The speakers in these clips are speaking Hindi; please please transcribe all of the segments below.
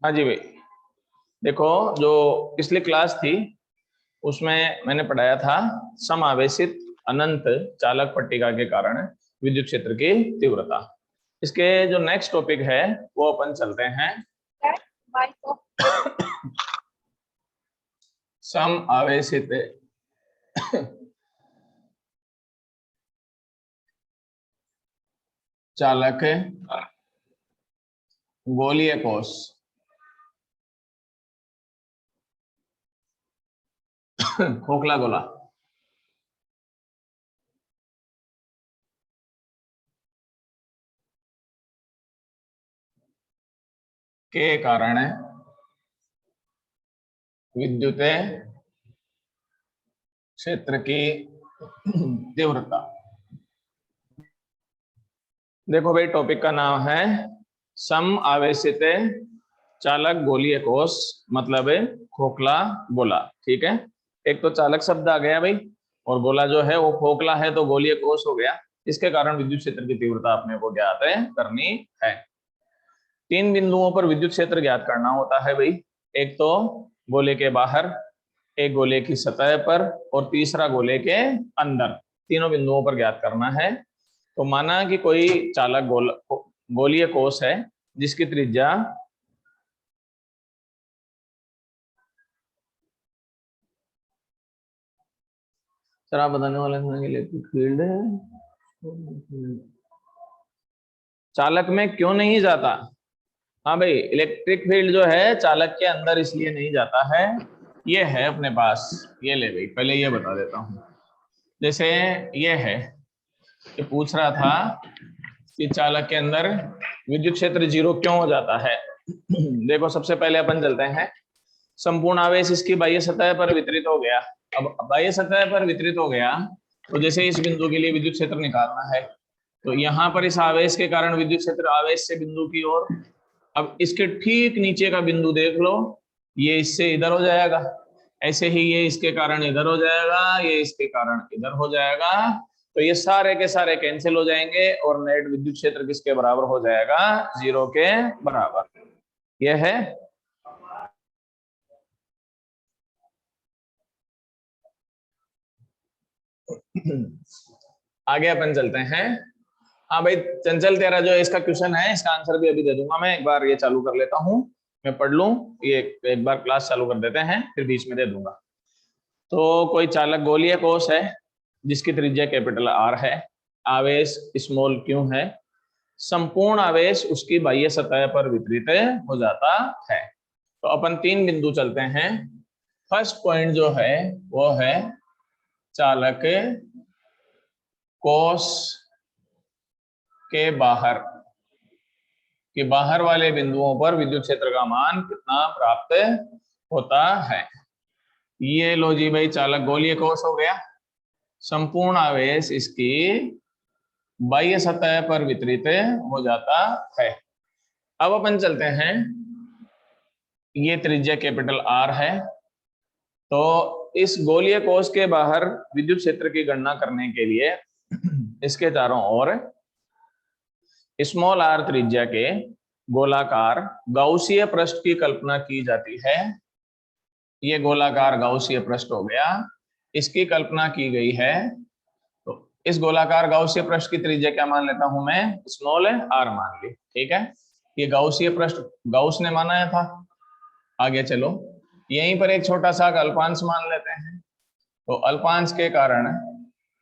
हाँ जी भाई, देखो जो पिछली क्लास थी उसमें मैंने पढ़ाया था समावेशित अनंत चालक पट्टिका के कारण विद्युत क्षेत्र की तीव्रता। इसके जो नेक्स्ट टॉपिक है वो अपन चलते हैं सम आवेशित चालक गोलीय कोष खोखला गोला के कारण विद्युत क्षेत्र की तीव्रता। देखो भाई, टॉपिक का नाम है सम आवेशित चालक गोलीय कोष, मतलब खोखला गोला। ठीक है, एक तो चालक शब्द आ गया भाई, और गोला जो है वो खोखला है तो गोलीय कोष हो गया। इसके कारण विद्युत क्षेत्र की तीव्रता अपने को ज्ञात करनी है। तीन बिंदुओं पर विद्युत क्षेत्र ज्ञात करना होता है भाई। एक तो गोले के बाहर, एक गोले की सतह पर, और तीसरा गोले के अंदर। तीनों बिंदुओं पर ज्ञात करना है। तो माना कि कोई चालक गोलीय कोष है जिसकी त्रिज्या आप बताने वाले हैं इलेक्ट्रिक फील्ड है, चालक में क्यों नहीं जाता। हाँ भाई, इलेक्ट्रिक फील्ड जो है चालक के अंदर इसलिए नहीं जाता है, ये है अपने पास। ये ले भाई, पहले ये बता देता हूं। जैसे ये है कि पूछ रहा था कि चालक के अंदर विद्युत क्षेत्र 0 क्यों हो जाता है। देखो, सबसे पहले अपन चलते हैं, संपूर्ण आवेश इसकी बाह्य सतह पर वितरित हो गया। अब बाह्य सतह पर वितरित हो गया तो जैसे इस बिंदु के लिए विद्युत क्षेत्र निकालना है, तो यहाँ पर इस आवेश के कारण विद्युत क्षेत्र आवेश से बिंदु की ओर। अब इसके ठीक नीचे का बिंदु देख लो, ये इससे इधर हो जाएगा, ऐसे ही ये इसके कारण इधर हो जाएगा, ये इसके कारण इधर हो जाएगा। तो ये सारे के सारे कैंसिल हो जाएंगे और नेट विद्युत क्षेत्र किसके बराबर हो जाएगा, 0 के बराबर। यह है। आगे अपन चलते हैं। हाँ भाई चंचल, तेरा जो इसका क्वेश्चन है इसका आंसर भी अभी दे दूंगा मैं। एक बार ये चालू कर लेता हूँ, मैं पढ़ लूँ। ये एक बार क्लास चालू कर देते हैं, फिर बीच में दे दूंगा। तो कोई चालक गोलीय कोष है जिसकी त्रिज्या कैपिटल आर है, आवेश स्मॉल क्यू है, संपूर्ण आवेश उसकी बाह्य सतह पर वितरित हो जाता है। तो अपन तीन बिंदु चलते हैं। फर्स्ट पॉइंट जो है वो है चालक कोष के बाहर, कि बाहर वाले बिंदुओं पर विद्युत क्षेत्र का मान कितना प्राप्त होता है। ये लो जी भाई, चालक गोलीय कोष हो गया, संपूर्ण आवेश इसकी बाह्य सतह पर वितरित हो जाता है। अब अपन चलते हैं, ये त्रिज्या कैपिटल आर है, तो इस गोलीय कोष के बाहर विद्युत क्षेत्र की गणना करने के लिए इसके चारों ओर स्मॉल आर त्रिज्या के गोलाकार गाउसीय पृष्ठ की कल्पना की जाती है। ये गोलाकार गाउसीय पृष्ठ हो गया, इसकी कल्पना की गई है। तो इस गोलाकार गाउसीय पृष्ठ की त्रिज्या क्या मान लेता हूं मैं, स्मॉल आर मान ली। ठीक है, ये गाउसीय पृष्ठ गाउस ने बनाया था। आगे चलो, यहीं पर एक छोटा सा अल्पांश मान लेते हैं। तो अल्पांश के कारण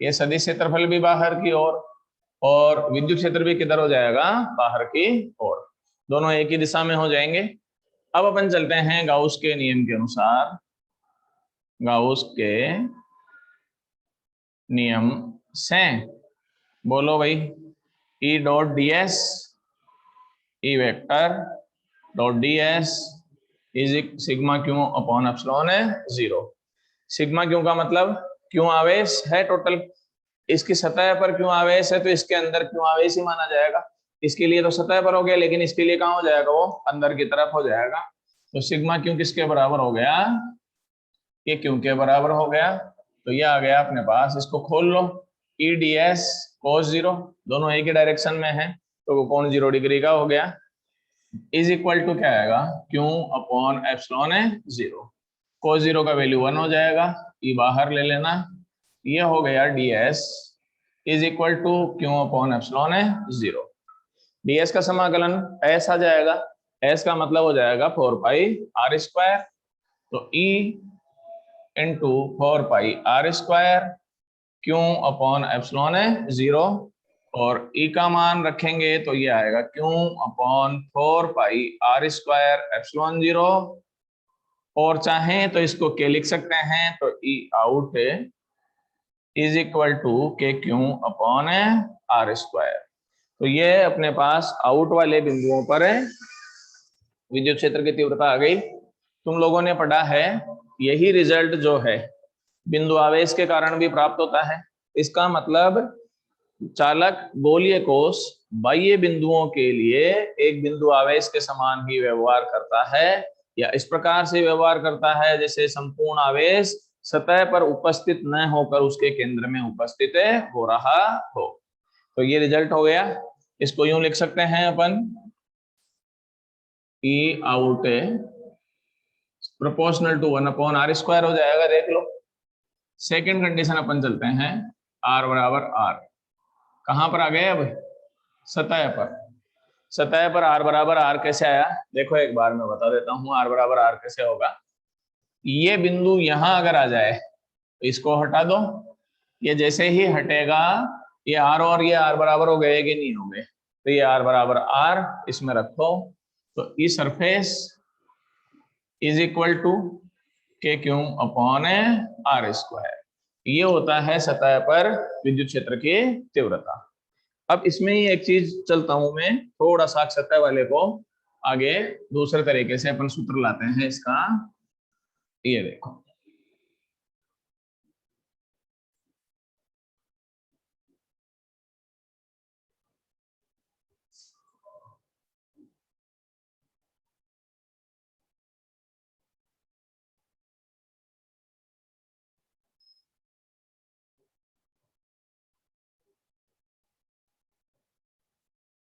ये सदिश क्षेत्रफल भी बाहर की ओर और विद्युत क्षेत्र भी किधर हो जाएगा, बाहर की ओर। दोनों एक ही दिशा में हो जाएंगे। अब अपन चलते हैं गाउस के नियम के अनुसार। गाउस के नियम से बोलो भाई, E dot D S, E vector dot D S is sigma Q upon epsilon 0। Sigma Q का मतलब क्यू आवेश है टोटल, इसकी सतह पर क्यों आवेश है तो इसके अंदर क्यों आवेश ही माना जाएगा। इसके लिए तो सतह पर हो गया, लेकिन इसके लिए कहाँ हो जाएगा, वो अंदर की तरफ हो जाएगा। तो सिग्मा क्यों किसके बराबर हो गया, ये क्यों के बराबर हो गया। तो ये आ गया अपने पास, इसको खोल लो, ई डी एस कोस 0, दोनों एक ही डायरेक्शन में है तो वो कोण 0 डिग्री का हो गया। इज इक्वल टू क्या आएगा, क्यू अपॉन एप्सिलॉन है 0। कोस 0 का वैल्यू 1 हो जाएगा, ई बाहर ले लेना, ये हो गया ds is equal to Q upon epsilon है 0। ds का समाकलन s आ जाएगा, s का मतलब हो जाएगा 4 पाई r स्क्वायर, तो e इंटू 4 पाई r square Q upon epsilon है 0, और e का मान रखेंगे तो ये आएगा क्यू अपॉन 4 पाई r स्क्वायर एप्सिलॉन 0, और चाहें तो इसको के लिख सकते हैं, तो e out is equal to के क्यू अपॉन r स्क्वायर। तो ये अपने पास आउट वाले बिंदुओं पर विद्युत क्षेत्र की तीव्रता आ गई। तुम लोगों ने पढ़ा है यही रिजल्ट जो है बिंदु आवेश के कारण भी प्राप्त होता है। इसका मतलब चालक गोलीय कोष बाह्य बिंदुओं के लिए एक बिंदु आवेश के समान ही व्यवहार करता है, या इस प्रकार से व्यवहार करता है जैसे संपूर्ण आवेश सतह पर उपस्थित न होकर उसके केंद्र में उपस्थित हो रहा हो। तो ये रिजल्ट हो गया। इसको यूं लिख सकते हैं अपन, E out proportional to 1 upon r square हो जाएगा। देख लो, सेकेंड कंडीशन अपन चलते हैं, r बराबर r कहां पर आ गए, अब सतह पर। सतह पर r बराबर r कैसे आया, देखो एक बार मैं बता देता हूं r बराबर r कैसे होगा। ये बिंदु यहां अगर आ जाए तो इसको हटा दो, ये जैसे ही हटेगा ये r और ये r बराबर हो गए कि नहीं हो गए, तो ये r बराबर r इसमें रखो, तो E surface is equal to के क्यू अपॉन r स्क्वायर। ये होता है सतह पर विद्युत क्षेत्र की तीव्रता। अब इसमें ही एक चीज चलता हूं मैं, थोड़ा सा सतह वाले को आगे दूसरे तरीके से अपन सूत्र लाते हैं इसका। ये देखो,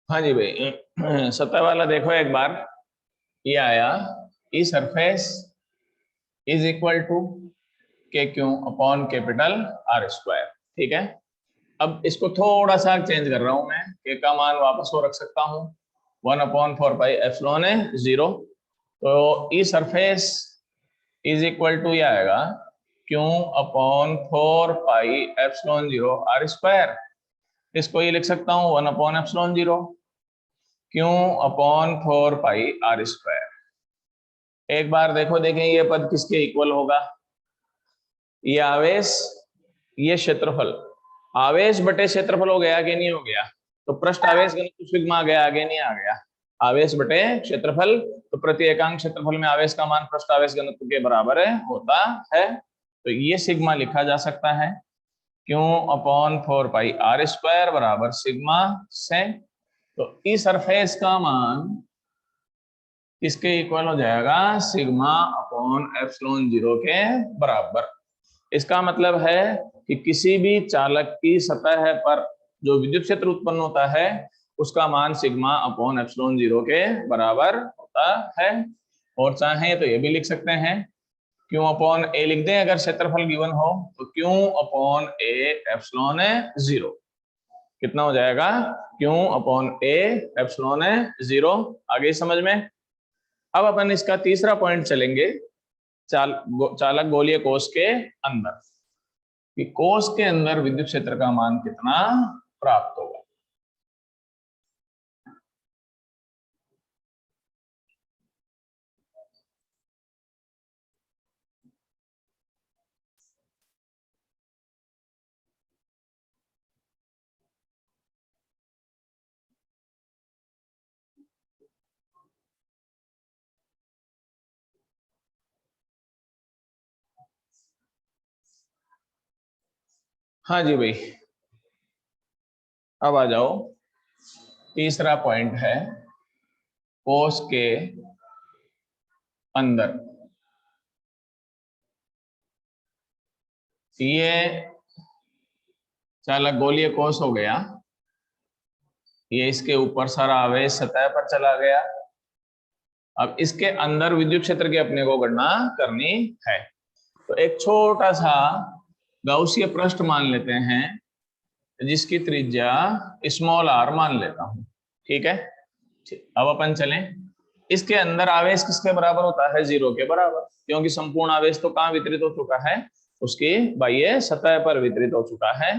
हाँ जी भाई, सतह वाला देखो एक बार, ये आया ई सरफेस इज इक्वल टू के Q upon capital R square. ठीक है, अब इसको थोड़ा सा चेंज कर रहा हूं मैं, के का मान वापस को रख सकता हूं 1 अपॉन 4 पाई एप्सिलॉन 0। तो E surface is equal to ये आएगा Q upon 4 pi epsilon 0 r square. इसको ये लिख सकता हूँ 1 upon epsilon 0 Q upon 4 pi r square. एक बार देखो, देखें ये पद किसके इक्वल होगा, ये आवेश, ये क्षेत्रफल, आवेश बटे क्षेत्रफल हो गया कि नहीं हो गया, तो पृष्ठ आवेश घनत्व सिग्मा आ गया, आगे नहीं आ गया, आवेश बटे क्षेत्रफल, तो प्रति एकांक क्षेत्रफल में आवेश का मान पृष्ठ आवेश घनत्व के बराबर होता है। तो ये सिग्मा लिखा जा सकता है Q upon 4 pi r square बराबर सिग्मा से, तो ई सरफेस का मान किसके इक्वल हो जाएगा, सिग्मा अपॉन एप्सिलॉन 0 के बराबर। इसका मतलब है कि किसी भी चालक की सतह पर जो विद्युत क्षेत्र उत्पन्न होता है उसका मान सिग्मा अपॉन एप्सिलॉन 0 के बराबर होता है। और चाहें तो ये भी लिख सकते हैं, क्यू अपॉन ए लिख दें अगर क्षेत्रफल गिवन हो, तो क्यू अपॉन ए एप्सिलॉन 0 कितना हो जाएगा, क्यू अपॉन ए एप्सिलॉन 0। आगे समझ में। अब अपन इसका तीसरा पॉइंट चलेंगे, चालक गोलीय कोष के अंदर, कि कोष के अंदर विद्युत क्षेत्र का मान कितना प्राप्त होगा। हाँ जी भाई, अब आ जाओ, तीसरा पॉइंट है कोष के अंदर। ये चालक गोलीय कोष हो गया, ये इसके ऊपर सारा आवेश सतह पर चला गया, अब इसके अंदर विद्युत क्षेत्र की अपने को गणना करनी है। तो एक छोटा सा गाउसीय पृष्ठ मान लेते हैं जिसकी त्रिज्या स्मॉल r मान लेता हूं, ठीक है। अब अपन चलें, इसके अंदर आवेश किसके बराबर होता है? 0 के बराबर, क्योंकि संपूर्ण आवेश तो कहां वितरित हो चुका है? उसकी बाह्य सतह पर वितरित हो चुका है।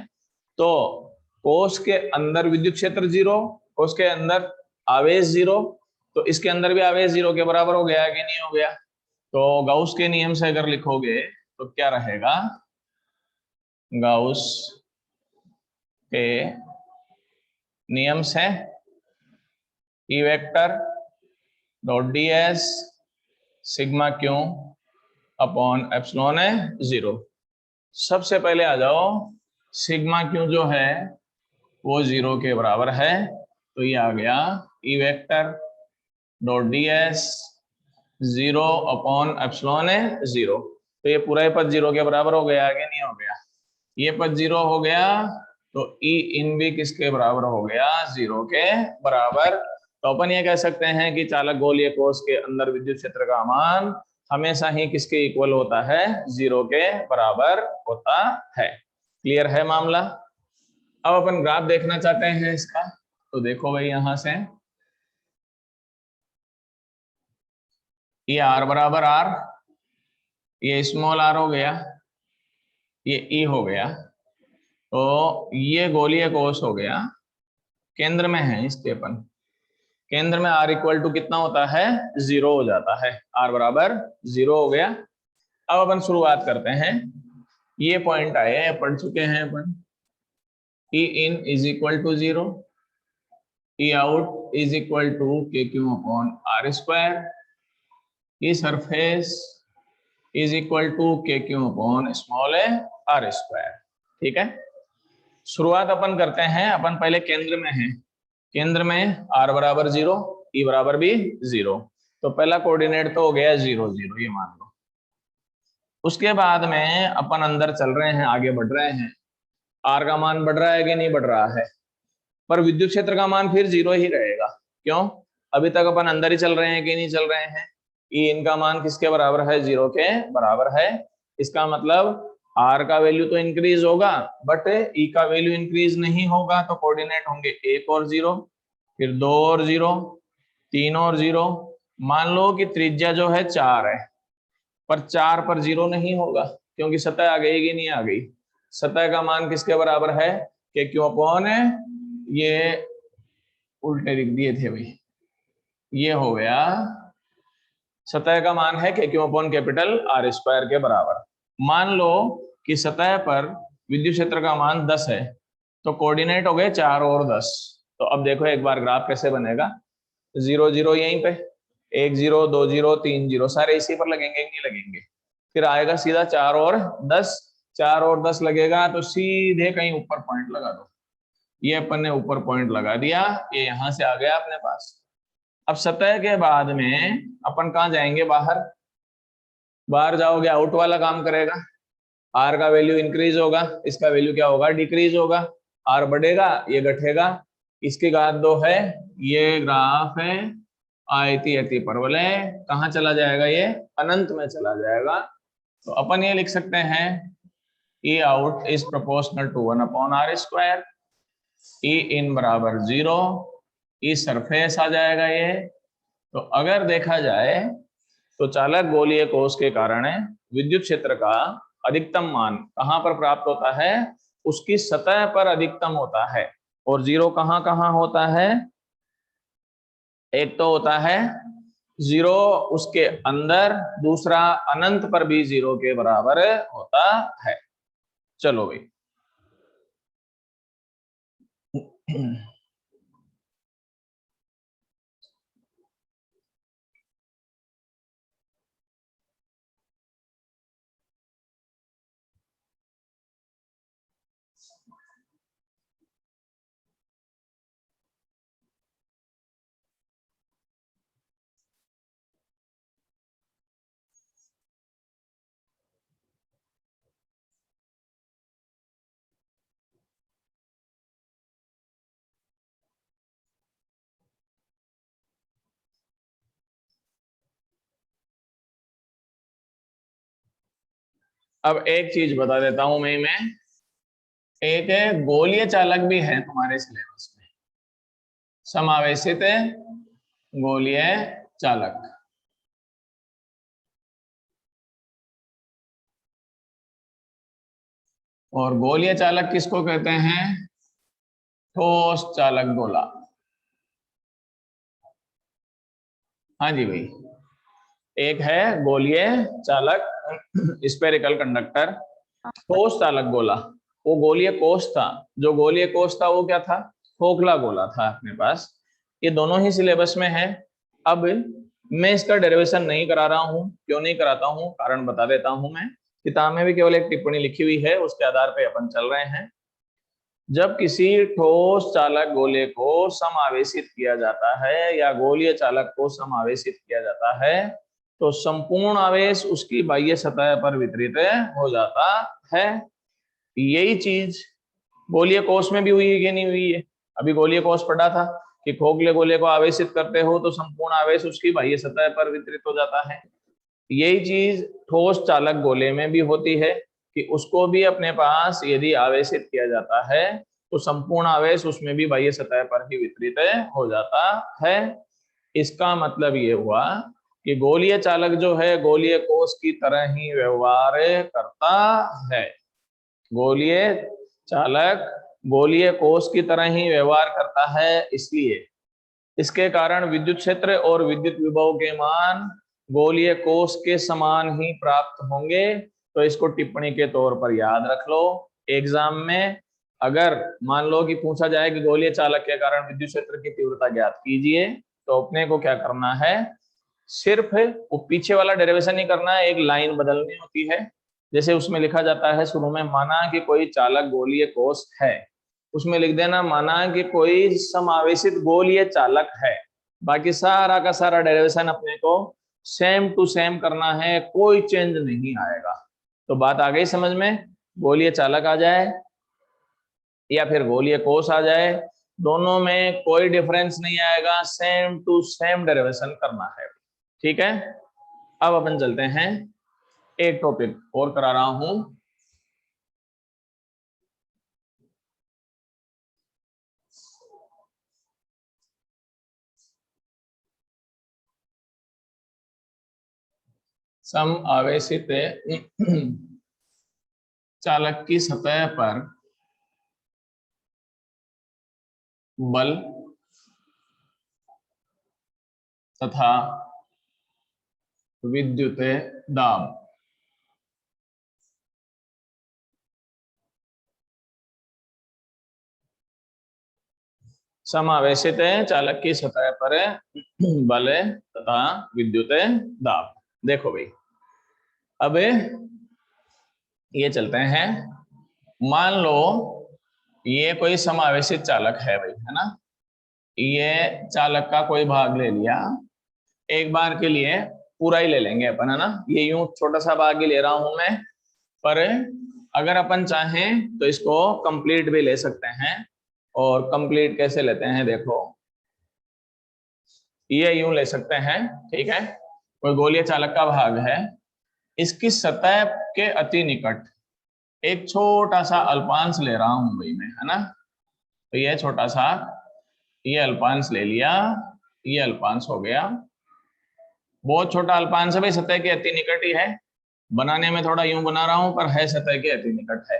तो कोश के अंदर विद्युत क्षेत्र 0, कोश के अंदर आवेश 0, तो इसके अंदर भी आवेश 0 के बराबर हो गया कि नहीं हो गया? तो गाउस के नियम से अगर लिखोगे तो क्या रहेगा? गाउस के नियम से E vector dot D S sigma Q upon epsilon है 0। सबसे पहले आ जाओ, सिग्मा क्यू जो है वो 0 के बराबर है, तो ये आ गया E vector dot D S 0 upon epsilon है 0। तो ये पूरा पद 0 के बराबर हो गया कि नहीं हो गया? ये पद 0 हो गया, तो ई इन भी किसके बराबर हो गया? 0 के बराबर। तो अपन ये कह सकते हैं कि चालक गोलीय कोश के अंदर विद्युत क्षेत्र का मान हमेशा ही किसके इक्वल होता है? 0 के बराबर होता है। क्लियर है मामला? अब अपन ग्राफ देखना चाहते हैं इसका, तो देखो भाई यहां से ये r बराबर r, ये स्मॉल r हो गया, ये e हो गया, तो ये गोलीय कोश हो गया, केंद्र में है इसके अपन। केंद्र में r इक्वल टू कितना होता है? 0 हो जाता है, r बराबर 0 हो गया। अब अपन शुरुआत करते हैं, ये पॉइंट आए पढ़ चुके हैं अपन। E in is equal to 0, E out is equal to के Q upon R square, E surface is equal to के क्यू अपॉन स्मॉल है आर स्क्वायर, ठीक है। शुरुआत अपन करते हैं, अपन पहले केंद्र में हैं, केंद्र में r बराबर 0, ई बराबर भी 0, तो पहला कोऑर्डिनेट तो हो गया 0 0, ये मान लो। उसके बाद में अपन अंदर चल रहे हैं, आगे बढ़ रहे हैं, r का मान बढ़ रहा है कि नहीं बढ़ रहा है? पर विद्युत क्षेत्र का मान फिर 0 ही रहेगा, क्यों? अभी तक अपन अंदर ही चल रहे हैं कि नहीं चल रहे हैं? ई इनका मान किसके बराबर है? 0 के बराबर है। इसका मतलब r का वैल्यू तो इंक्रीज होगा, बट ई का वैल्यू इंक्रीज नहीं होगा, तो कोऑर्डिनेट होंगे 1 और 0, फिर 2 और 0, 3 और 0। मान लो कि त्रिज्या जो है 4 है, पर 4 पर 0 नहीं होगा, क्योंकि सतह आ गई कि नहीं आ गई? सतह का मान किसके बराबर है? के क्यू अपॉन है, ये उल्टे लिख दिए थे भाई, ये हो गया सतह का मान है के Q upon capital R square के बराबर। मान लो कि सतह पर विद्युत क्षेत्र का मान 10 है, तो कोऑर्डिनेट हो गए 4 और 10। तो अब देखो एक बार ग्राफ कैसे बनेगा, 0 0 यहीं पे, 1 0 2 0 3 0 सारे इसी पर लगेंगे कि नहीं लगेंगे? फिर आएगा सीधा 4 और 10, 4 और 10 लगेगा तो सीधे कहीं ऊपर पॉइंट लगा दो। ये अपन ने ऊपर पॉइंट लगा दिया, ये यहां से आ गया अपने पास। अब सतह के बाद में अपन कहाँ जाएंगे? बाहर। बाहर जाओगे, आउट वाला काम करेगा, आर का वैल्यू इंक्रीज होगा, इसका वैल्यू क्या होगा? डिक्रीज होगा। आर बढ़ेगा, ये घटेगा, इसकी घात 2 है। ये ग्राफ है आयती अति परवलय, कहाँ चला जाएगा? ये अनंत में चला जाएगा। तो अपन ये लिख सकते हैं E out is proportional to 1 upon R square, E in बराबर 0, ई सरफेस आ जाएगा ये। तो अगर देखा जाए तो चालक गोलीय कोश के कारण विद्युत क्षेत्र का अधिकतम मान कहां पर प्राप्त होता है? उसकी सतह पर अधिकतम होता है। और 0 कहां कहां होता है? एक तो होता है 0 उसके अंदर, दूसरा अनंत पर भी 0 के बराबर होता है। चलो भाई अब एक चीज बता देता हूं मैं एक गोलीय चालक भी है तुम्हारे सिलेबस में, समावेशित गोलीय चालक। और गोलीय चालक किसको कहते हैं? ठोस चालक गोला। हाँ जी भाई, एक है गोलीय चालक स्फेरिकल कंडक्टर, ठोस चालक गोला। वो गोलीय कोष था, जो गोलीय कोष था वो क्या था? खोखला गोला था अपने पास। ये दोनों ही सिलेबस में है। अब मैं इसका डेरिवेशन नहीं करा रहा हूं, क्यों नहीं कराता हूं, कारण बता देता हूं मैं। किताब में भी केवल एक टिप्पणी लिखी हुई है, उसके आधार पे अपन चल रहे हैं। जब किसी ठोस चालक गोले को समावेशित किया जाता है या गोलीय चालक को समावेशित किया जाता है तो संपूर्ण आवेश उसकी बाह्य सतह पर वितरित हो जाता है। यही चीज गोलीय कोष में भी हुई है कि नहीं हुई है? अभी गोलीय कोष पढ़ा था कि खोखले गोले को आवेशित करते हो तो संपूर्ण आवेश उसकी बाह्य सतह पर वितरित हो जाता है। यही चीज ठोस चालक गोले में भी होती है कि उसको भी अपने पास यदि आवेशित किया जाता है तो संपूर्ण आवेश उसमें भी बाह्य सतह पर ही वितरित हो जाता है। इसका मतलब ये हुआ कि गोलीय चालक जो है गोलीय कोष की तरह ही व्यवहार करता है। गोलीय चालक गोलीय कोष की तरह ही व्यवहार करता है, इसलिए इसके कारण विद्युत क्षेत्र और विद्युत विभव के मान गोलीय कोष के समान ही प्राप्त होंगे। तो इसको टिप्पणी के तौर पर याद रख लो। एग्जाम में अगर मान लो कि पूछा जाए कि गोलीय चालक के कारण विद्युत क्षेत्र की तीव्रता ज्ञात कीजिए, तो अपने को क्या करना है? सिर्फ वो पीछे वाला डेरिवेशन नहीं करना है, एक लाइन बदलनी होती है। जैसे उसमें लिखा जाता है शुरू में, माना कि कोई चालक गोलीय कोष है, उसमें लिख देना माना कि कोई समावेशित गोलीय चालक है। बाकी सारा का सारा डेरिवेशन अपने को सेम टू सेम करना है, कोई चेंज नहीं आएगा। तो बात आ गई समझ में? गोलीय चालक आ जाए या फिर गोलीय कोष आ जाए, दोनों में कोई डिफरेंस नहीं आएगा, सेम टू सेम डेरिवेशन करना है। ठीक है, अब अपन चलते हैं, एक टॉपिक और करा रहा हूं। सम आवेशित चालक की सतह पर बल तथा विद्युत दाब समावेशित चालक की सतह पर बल तथा विद्युत दाब। देखो भाई, अब ये चलते हैं। मान लो ये कोई समावेशित चालक है भाई, है ना? ये चालक का कोई भाग ले लिया, एक बार के लिए पूरा ही ले लेंगे अपन, है ना? ये यूं छोटा सा भाग ही ले रहा हूं मैं, पर अगर अपन चाहें तो इसको कंप्लीट भी ले सकते हैं। और कंप्लीट कैसे लेते हैं देखो, ये यूं ले सकते हैं, ठीक है? कोई गोलीय चालक का भाग है, इसकी सतह के अति निकट एक छोटा सा अल्पांश ले रहा हूं भाई मैं, है ना? तो ये छोटा सा ये अल्पांश ले लिया, ये अल्पांश हो गया। बहुत छोटा अल्पांश है भाई, सतह के अति निकट ही है। बनाने में थोड़ा यूं बना रहा हूं पर है सतह के अति निकट है।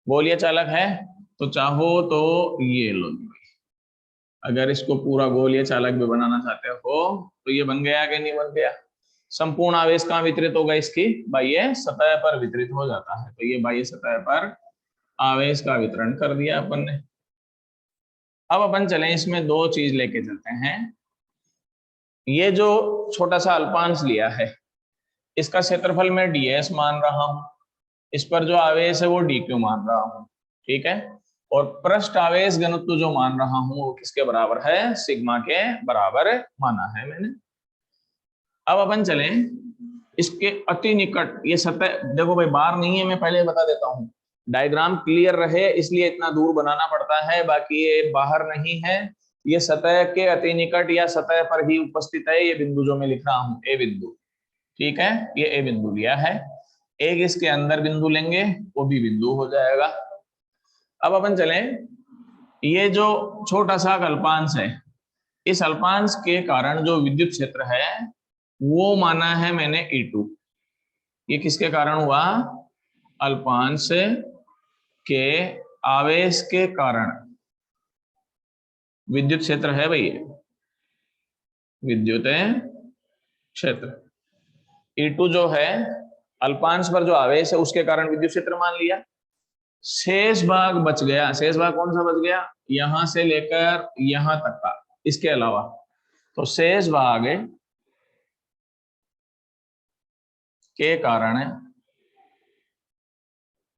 गोलीय चालक है तो चाहो तो ये लो भाई, अगर इसको पूरा गोलीय चालक भी बनाना चाहते हो तो ये बन गया कि नहीं बन गया? संपूर्ण आवेश कहाँ वितरित होगा? इसकी बाह्य सतह पर वितरित हो जाता है। तो ये बाह्य सतह पर आवेश का वितरण कर दिया अपन ने। अब अपन चलें, इसमें दो चीज लेके चलते हैं। ये जो छोटा सा अल्पांश लिया है, इसका क्षेत्रफल मैं ds मान रहा हूं, इस पर जो आवेश है वो dq मान रहा हूं, ठीक है? और पृष्ठ आवेश घनत्व जो मान रहा हूं वो किसके बराबर है? सिग्मा के बराबर माना है मैंने। अब अपन चलें इसके अति निकट, ये सतह देखो भाई बार नहीं है, मैं पहले बता देता हूं, डायग्राम क्लियर रहे इसलिए इतना दूर बनाना पड़ता है, बाकी ये बाहर नहीं है। ये सतह के अति निकट या सतह पर ही उपस्थित है, ये बिंदु जो मैं लिख रहा हूं ए बिंदु, ठीक है? ये ए बिंदु लिया है। एक इसके अंदर बिंदु लेंगे, वो भी बिंदु हो जाएगा। अब अपन चलें, ये जो छोटा सा अल्पांश है, इस अल्पांश के कारण जो विद्युत क्षेत्र है वो माना है मैंने E2। ये किसके कारण हुआ? अल्पांश के आवेश के कारण विद्युत क्षेत्र है भाई, विद्युत क्षेत्र E2 जो है अल्पांश पर जो आवेश है उसके कारण विद्युत क्षेत्र मान लिया। शेष भाग बच गया, शेष भाग कौन सा बच गया? यहां से लेकर यहां तक का, इसके अलावा। तो शेष भाग के कारण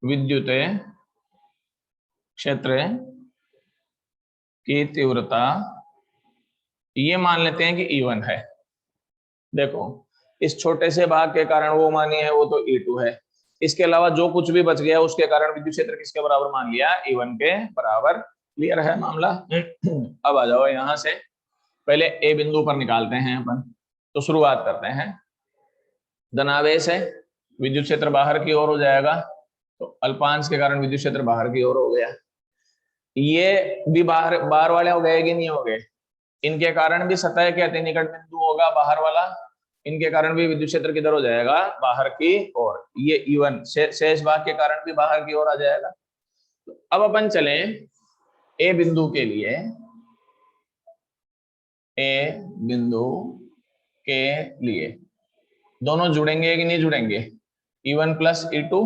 विद्युत क्षेत्र की तीव्रता ये मान लेते हैं कि E1 है। देखो, इस छोटे से भाग के कारण वो मानी है, वो तो E2 है। इसके अलावा जो कुछ भी बच गया उसके कारण विद्युत क्षेत्र किसके बराबर मान लिया? E1 के बराबर। क्लियर है मामला? अब आ जाओ यहां से, पहले ए बिंदु पर निकालते हैं अपन। तो शुरुआत करते हैं, धनावेश है, विद्युत क्षेत्र बाहर की ओर हो जाएगा, तो अल्पांश के कारण विद्युत क्षेत्र बाहर की ओर हो गया। ये भी बाहर बाहर वाले हो गए कि नहीं हो गए? इनके कारण भी सतह के अति निकट बिंदु होगा बाहर वाला, इनके कारण भी विद्युत क्षेत्र किधर हो जाएगा? बाहर की ओर। ये E1 शेष भाग के कारण भी बाहर की ओर आ जाएगा। तो अब अपन चले ए बिंदु के लिए, ए बिंदु के लिए दोनों जुड़ेंगे कि नहीं जुड़ेंगे? E1 plus E2।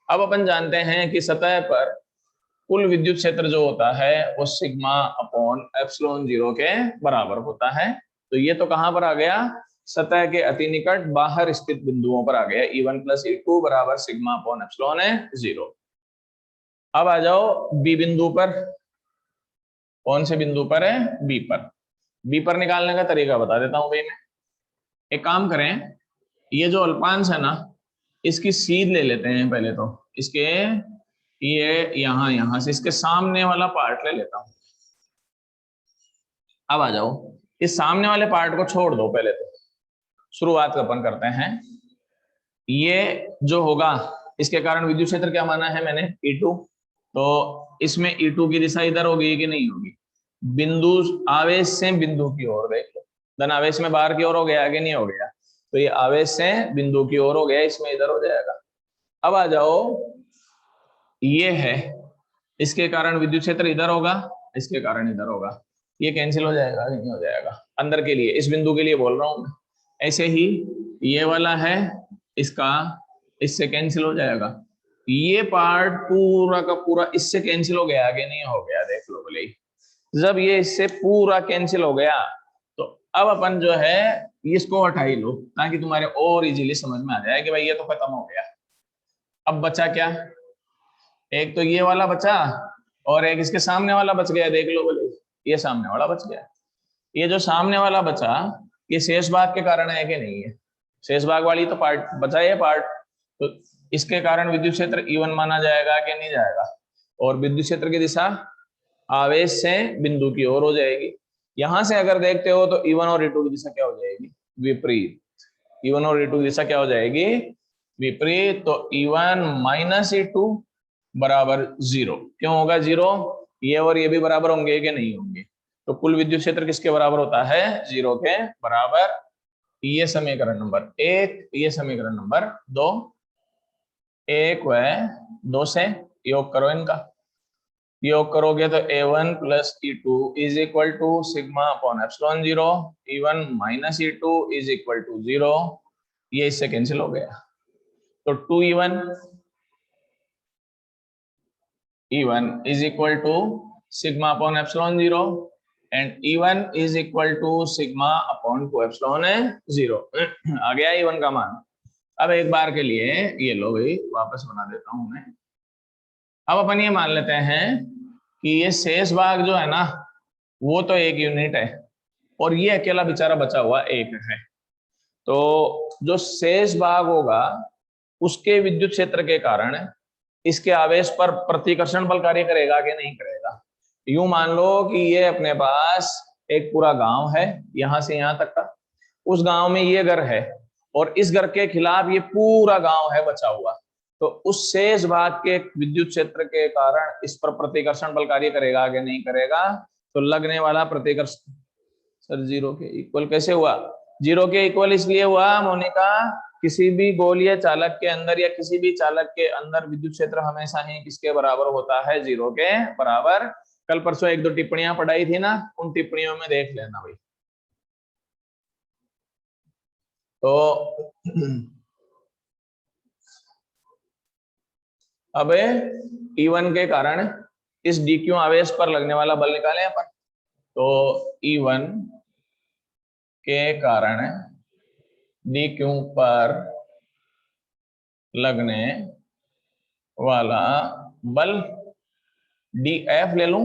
अब अपन जानते हैं कि सतह पर कुल विद्युत क्षेत्र जो होता है वो सिग्मा अपॉन एप्सिलॉन 0 के बराबर होता है। तो ये तो कहां पर आ गया? सतह के अति निकट बाहर स्थित बिंदुओं पर आ गया। E1 प्लस E2 बराबर सिग्मा अपॉन एप्सिलॉन 0। अब आ जाओ बी बिंदु पर। कौन से बिंदु पर है? बी पर। बी पर निकालने का तरीका बता देता हूं भाई मैं। एक काम करें, ये जो अल्पांश है ना, इसकी सीध ले लेते हैं पहले तो। इसके ये यहां से इसके सामने वाला पार्ट ले लेता हूं। अब आ जाओ, इस सामने वाले पार्ट को छोड़ दो पहले तो। शुरुआत अपन करते हैं, ये जो होगा इसके कारण विद्युत क्षेत्र क्या माना है मैंने? E2। तो इसमें E2 की दिशा इधर होगी कि नहीं होगी? बिंदु आवेश से बिंदु की ओर देख लो, धन आवेश में बाहर की ओर हो गया कि नहीं हो गया? तो ये आवेश से बिंदु की ओर हो गया, इसमें इधर हो जाएगा। अब आ जाओ, ये है, इसके कारण विद्युत क्षेत्र इधर होगा, इसके कारण इधर होगा। ये कैंसिल हो जाएगा कि नहीं हो जाएगा? अंदर के लिए, इस बिंदु के लिए बोल रहा हूं मैं। ऐसे ही ये वाला है, इसका इससे कैंसिल हो जाएगा। ये पार्ट पूरा का पूरा इससे कैंसिल हो गया कि नहीं हो गया? देख लो भले। जब ये इससे पूरा कैंसिल हो गया तो अब अपन जो है इसको हटा ही लो, ताकि तुम्हारे और इजीली समझ में आ जाए कि भाई ये तो खत्म हो गया। अब बचा क्या? एक तो ये वाला बचा और एक इसके सामने वाला बच गया। देख लो बोले, ये सामने वाला बच गया। ये जो सामने वाला बचा, ये शेष भाग के कारण है कि नहीं है? शेष भाग वाली तो पार्ट बचा, ये पार्ट, तो इसके कारण विद्युत क्षेत्र E1 माना जाएगा कि नहीं जाएगा? और विद्युत क्षेत्र की दिशा आवेश से बिंदु की ओर हो जाएगी। यहां से अगर देखते हो तो E1 और E2 की दिशा क्या हो जाएगी? विपरीत। E1 और E2 की दिशा क्या हो जाएगी? विपरीत। तो E1 माइनस E2 बराबर 0। क्यों होगा 0? ये और ये भी बराबर होंगे कि नहीं होंगे? तो कुल विद्युत क्षेत्र किसके बराबर होता है? 0 के बराबर। ये समीकरण नंबर 1, ये समीकरण नंबर 2। 1 व 2 से योग करो इनका। योग करोगे तो A1 plus E2 is equal to sigma upon epsilon 0। E1 minus E2 is equal to 0। ये इससे कैंसिल हो गया। तो 2E1 is equal to sigma upon epsilon 0 and E1 is equal to sigma upon 2 epsilon 0। आ गया E1 का मान। अब एक बार के लिए ये लो भाई, वापस बना देता हूं मैं। अब अपन ये मान लेते हैं कि ये शेष भाग जो है ना वो तो 1 यूनिट है और ये अकेला बेचारा बचा हुआ 1 है। तो जो शेष भाग होगा उसके विद्युत क्षेत्र के कारण इसके आवेश पर प्रतिकर्षण बल कार्य करेगा कि नहीं करेगा? यूं मान लो कि ये अपने पास एक पूरा गांव है, यहां से यहां तक का। उस गांव में ये घर है, और इस घर के खिलाफ ये पूरा गांव है बचा हुआ, तो उस शेष भाग के विद्युत क्षेत्र के कारण इस पर प्रतिकर्षण बल कार्य करेगा कि नहीं करेगा? तो लगने वाला प्रतिकर्षण सर 0 के इक्वल कैसे हुआ? 0 के इक्वल इसलिए हुआ मोनिका, किसी भी गोलीय चालक के अंदर या किसी भी चालक के अंदर विद्युत क्षेत्र हमेशा ही किसके बराबर होता है? 0 के बराबर। कल परसों 1-2 टिप्पणियां पढ़ाई थी ना, उन टिप्पणियों में देख लेना भाई। तो अब E1 के कारण इस dq आवेश पर लगने वाला बल निकालें अपन। तो E1 के कारण dq पर लगने वाला बल dF ले लूं,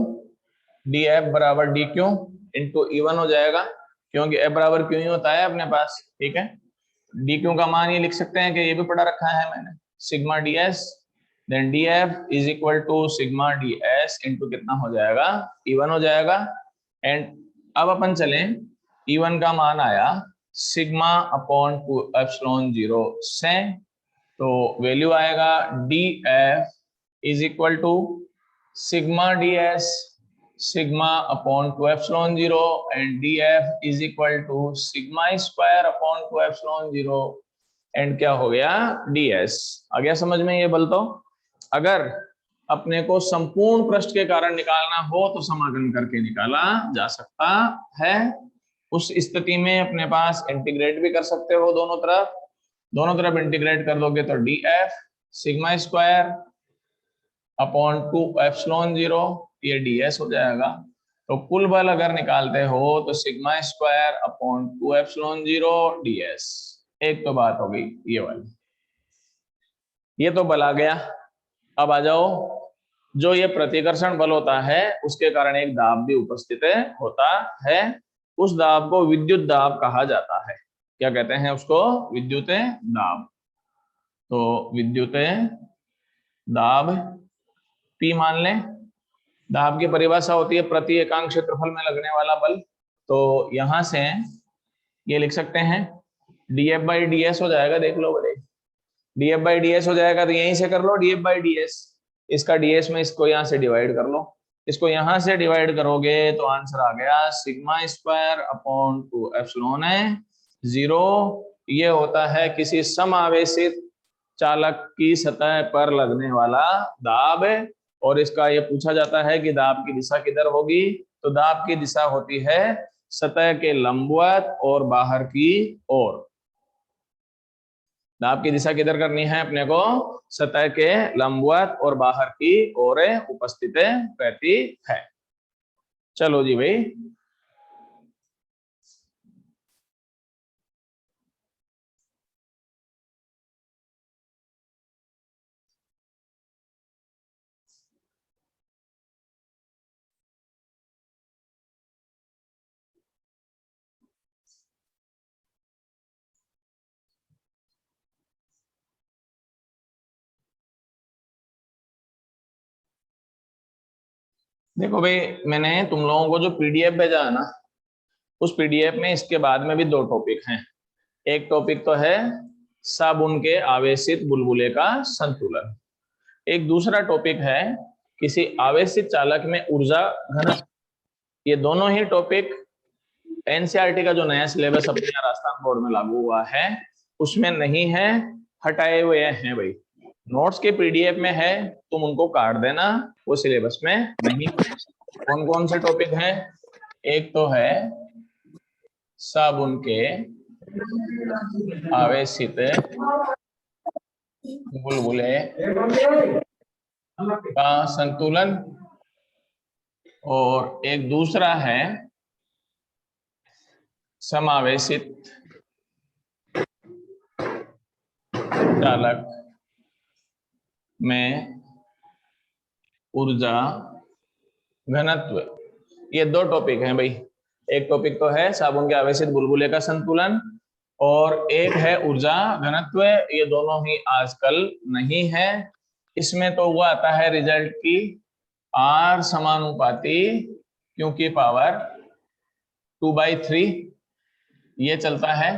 dF बराबर dq इंटू E1 हो जाएगा, क्योंकि F बराबर क्यों ही होता है अपने पास, ठीक है। dq का मान ये लिख सकते हैं कि ये भी पढ़ा रखा है मैंने, sigma ds, then dF is equal to sigma ds into कितना हो जाएगा? E1 हो जाएगा। एंड अब अपन चलें, E1 का मान आया सिग्मा अपॉन 2 एप्सिलॉन 0 से, तो वैल्यू आएगा dF is equal to sigma ds sigma upon 2 epsilon 0 and dF is equal to sigma square upon 2 epsilon 0 and क्या हो गया? ds। आ गया समझ में ये बल? तो अगर अपने को संपूर्ण पृष्ठ के कारण निकालना हो तो समाकलन करके निकाला जा सकता है। उस स्थिति में अपने पास इंटीग्रेट भी कर सकते हो दोनों तरफ इंटीग्रेट कर दोगे तो dF sigma square upon 2 epsilon 0 ये ds हो जाएगा। तो कुल बल अगर निकालते हो तो sigma square upon 2 epsilon 0 ds। एक तो बात हो गई ये वाली, ये तो बल आ गया। अब आ जाओ, जो ये प्रतिकर्षण बल होता है उसके कारण एक दाब भी उपस्थित होता है। उस दाब को विद्युत दाब कहा जाता है। क्या कहते हैं उसको? विद्युत दाब। तो विद्युत दाब P मान लें। दाब की परिभाषा होती है प्रति एकांक क्षेत्रफल में लगने वाला बल। तो यहां से ये लिख सकते हैं dF बाई ds हो जाएगा, देख लो बड़े, dF बाई ds हो जाएगा, तो यहीं से कर लो dF बाई ds, इसका ds में इसको यहां से डिवाइड कर लो, इसको यहां से डिवाइड करोगे तो आंसर आ गया सिग्मा स्क्वायर अपॉन 2 एप्सिलॉन 0। ये होता है किसी समावेशित चालक की सतह पर लगने वाला दाब। और इसका ये पूछा जाता है कि दाब की दिशा किधर होगी? तो दाब की दिशा होती है सतह के लंबवत और बाहर की ओर। दाब की दिशा किधर करनी है अपने को? सतह के लंबवत और बाहर की ओर उपस्थित रहती है। चलो जी भाई, देखो भाई, मैंने तुम लोगों को जो पीडीएफ भेजा है ना, उस पीडीएफ में इसके बाद में भी 2 टॉपिक हैं। एक टॉपिक तो है साबुन के आवेशित बुलबुले का संतुलन, एक दूसरा टॉपिक है किसी आवेशित चालक में ऊर्जा घनत्व। ये दोनों ही टॉपिक एनसीईआरटी का जो नया सिलेबस अपने यहाँ राजस्थान बोर्ड में लागू हुआ है उसमें नहीं है, हटाए हुए हैं भाई। नोट्स के पीडीएफ में है, तुम उनको काट देना, वो सिलेबस में नहीं। कौन कौन से टॉपिक हैं? एक तो है साबुन के आवेशित बुलबुले का संतुलन, और एक दूसरा है समावेशित चालक में ऊर्जा घनत्व। ये 2 टॉपिक हैं भाई। एक टॉपिक तो है साबुन के आवेशित बुलबुले का संतुलन और एक है ऊर्जा घनत्व। ये दोनों ही आजकल नहीं है। इसमें तो वो आता है रिजल्ट की R समानुपाती क्योंकि पावर 2/3 ये चलता है।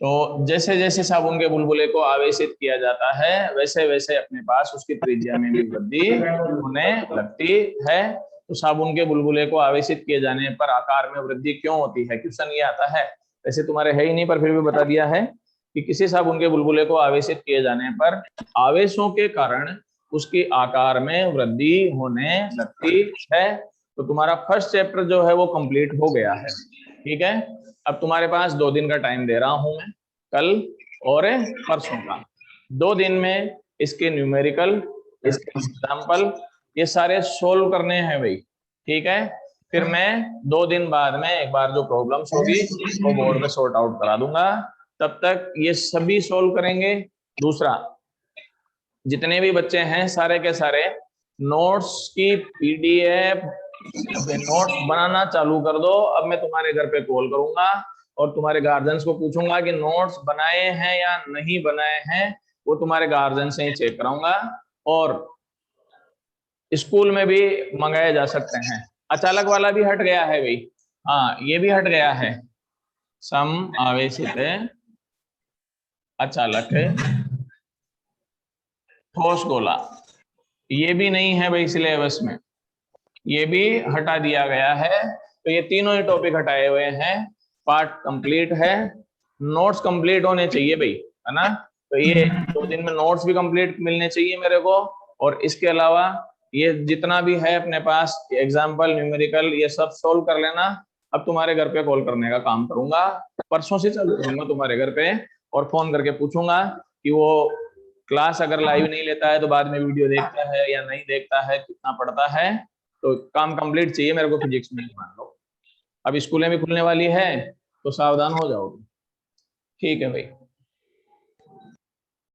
तो जैसे जैसे साबुन के बुलबुले को आवेशित किया जाता है वैसे वैसे अपने पास उसकी त्रिज्या में भी वृद्धि होने लगती है। तो साबुन के बुलबुले को आवेशित किए जाने पर आकार में वृद्धि क्यों होती है, क्वेश्चन ये आता है। वैसे तुम्हारे है ही नहीं पर फिर भी बता दिया है कि किसी साबुन के बुलबुले को आवेशित किए जाने पर आवेशों के कारण उसकी आकार में वृद्धि होने लगती है। तो तुम्हारा फर्स्ट चैप्टर जो है वो कंप्लीट हो गया है। ठीक है, अब तुम्हारे पास 2 दिन का टाइम दे रहा हूं मैं, कल और परसों का। 2 दिन में इसके न्यूमेरिकल, इसके एग्जाम्पल, ये सारे सोल्व करने हैं भाई। ठीक है, फिर मैं 2 दिन बाद में एक बार जो प्रॉब्लम्स होगी वो बोर्ड में सॉर्ट आउट करा दूंगा। तब तक ये सभी सोल्व करेंगे। दूसरा, जितने भी बच्चे हैं सारे के सारे नोट्स की पीडीएफ नोट्स बनाना चालू कर दो। अब मैं तुम्हारे घर पे कॉल करूंगा और तुम्हारे गार्जियंस को पूछूंगा कि नोट्स बनाए हैं या नहीं बनाए हैं, वो तुम्हारे गार्जियन से ही चेक कराऊंगा। और स्कूल में भी मंगाए जा सकते हैं। अचालक वाला भी हट गया है भाई, हाँ ये भी हट गया है। सम आवेशित अचालक ठोस गोला, ये भी नहीं है भाई सिलेबस में, ये भी हटा दिया गया है। तो ये तीनों ही टॉपिक हटाए हुए हैं। पार्ट कंप्लीट है, नोट्स कंप्लीट होने चाहिए भाई, है ना। तो ये 2 दिन में नोट्स भी कंप्लीट मिलने चाहिए मेरे को। और इसके अलावा ये जितना भी है अपने पास एग्जाम्पल, न्यूमेरिकल, ये सब सोल्व कर लेना। अब तुम्हारे घर पे कॉल करने का काम करूंगा, परसों से चालू करूंगा तुम्हारे घर पे और फोन करके पूछूंगा कि वो क्लास अगर लाइव नहीं लेता है तो बाद में वीडियो देखता है या नहीं देखता है, कितना पढ़ता है। तो काम कंप्लीट चाहिए मेरे को फिजिक्स में, मान लो। अब स्कूलें भी खुलने वाली है तो सावधान हो जाओ। ठीक है भाई।